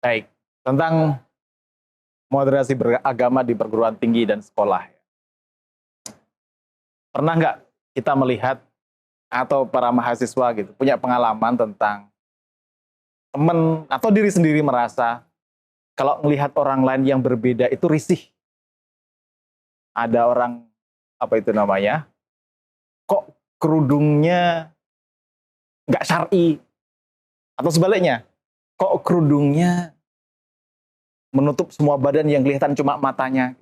Baik, tentang moderasi beragama di perguruan tinggi dan sekolah. Pernah nggak kita melihat atau para mahasiswa gitu punya pengalaman tentang teman atau diri sendiri merasa kalau melihat orang lain yang berbeda itu risih. Ada orang, apa itu namanya, kok kerudungnya nggak syar'i, atau sebaliknya, kok kerudungnya menutup semua badan yang kelihatan cuma matanya.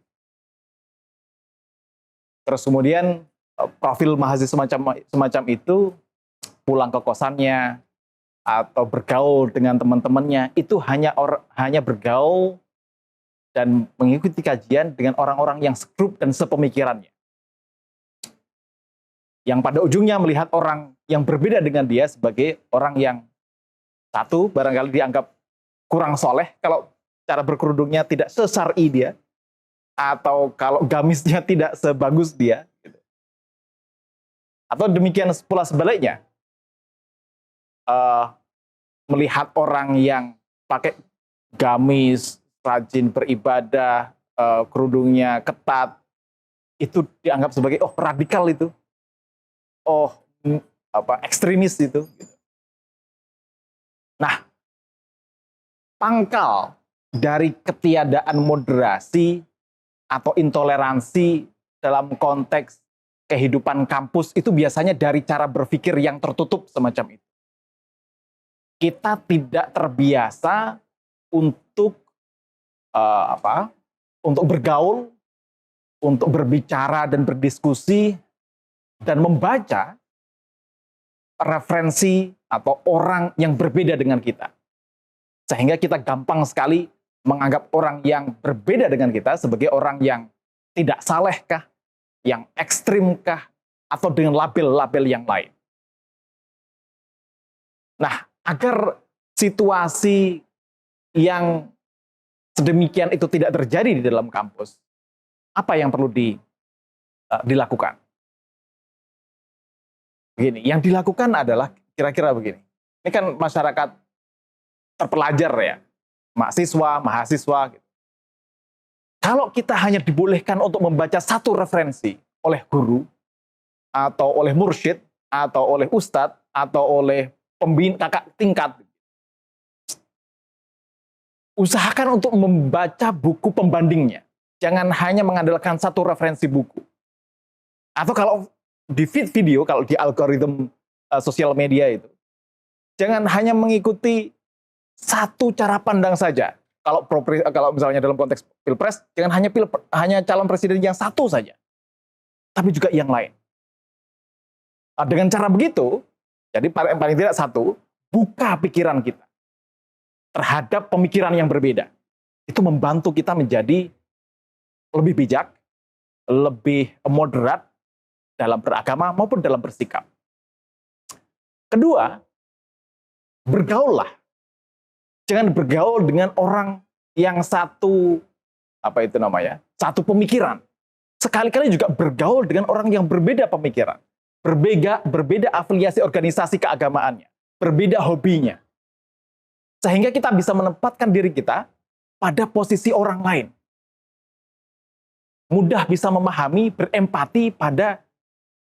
Terus kemudian profil mahasiswa semacam itu pulang ke kosannya atau bergaul dengan teman-temannya itu hanya bergaul dan mengikuti kajian dengan orang-orang yang segrup dan sepemikirannya. Yang pada ujungnya melihat orang yang berbeda dengan dia sebagai orang yang satu barangkali dianggap kurang soleh kalau cara berkerudungnya tidak sesyar'i dia, atau kalau gamisnya tidak sebagus dia, gitu. Atau demikian pula sebaliknya, melihat orang yang pakai gamis, rajin beribadah, kerudungnya ketat, itu dianggap sebagai radikal itu, ekstremis itu. Nah, pangkal dari ketiadaan moderasi atau intoleransi dalam konteks kehidupan kampus itu biasanya dari cara berpikir yang tertutup semacam itu. Kita tidak terbiasa untuk untuk bergaul, untuk berbicara dan berdiskusi dan membaca referensi atau orang yang berbeda dengan kita. Sehingga kita gampang sekali menganggap orang yang berbeda dengan kita sebagai orang yang tidak salehkah, yang ekstrimkah, atau dengan label-label yang lain. Nah, agar situasi yang sedemikian itu tidak terjadi di dalam kampus, apa yang perlu dilakukan? Begini, yang dilakukan adalah kira-kira begini. Ini kan masyarakat terpelajar ya, mahasiswa. Gitu. Kalau kita hanya dibolehkan untuk membaca satu referensi oleh guru, atau oleh mursyid, atau oleh ustadz, atau oleh pembina kakak tingkat, usahakan untuk membaca buku pembandingnya. Jangan hanya mengandalkan satu referensi buku. Atau kalau di feed video, kalau di algoritma sosial media itu, jangan hanya mengikuti satu cara pandang saja. Kalau misalnya dalam konteks pilpres, jangan hanya calon presiden yang satu saja, tapi juga yang lain. Nah, dengan cara begitu, jadi paling tidak satu, buka pikiran kita terhadap pemikiran yang berbeda. Itu membantu kita menjadi lebih bijak, lebih moderat dalam beragama maupun dalam bersikap. Kedua, bergaullah. Jangan bergaul dengan orang yang satu pemikiran. Sekali-kali juga bergaul dengan orang yang berbeda pemikiran, berbeda afiliasi organisasi keagamaannya, berbeda hobinya. Sehingga kita bisa menempatkan diri kita pada posisi orang lain. Mudah bisa memahami, berempati pada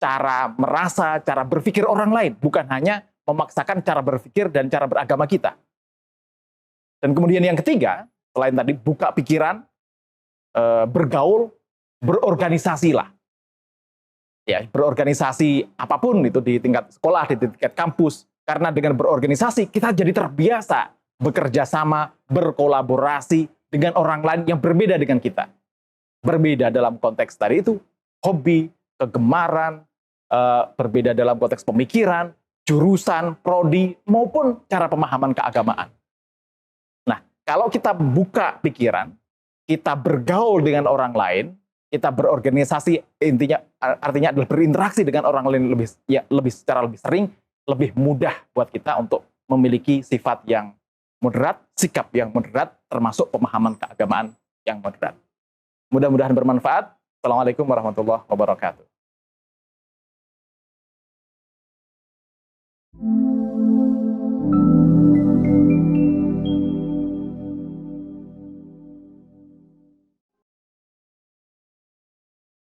cara merasa, cara berpikir orang lain, bukan hanya memaksakan cara berpikir dan cara beragama kita. Dan kemudian yang ketiga, selain tadi buka pikiran, bergaul, berorganisasilah. Ya, berorganisasi apapun itu di tingkat sekolah, di tingkat kampus. Karena dengan berorganisasi, kita jadi terbiasa bekerja sama, berkolaborasi dengan orang lain yang berbeda dengan kita. Berbeda dalam konteks tadi itu, hobi, kegemaran, berbeda dalam konteks pemikiran, jurusan, prodi, maupun cara pemahaman keagamaan. Kalau kita buka pikiran, kita bergaul dengan orang lain, kita berorganisasi, artinya adalah berinteraksi dengan orang lain secara lebih sering, lebih mudah buat kita untuk memiliki sifat yang moderat, sikap yang moderat, termasuk pemahaman keagamaan yang moderat. Mudah-mudahan bermanfaat. Assalamualaikum warahmatullahi wabarakatuh.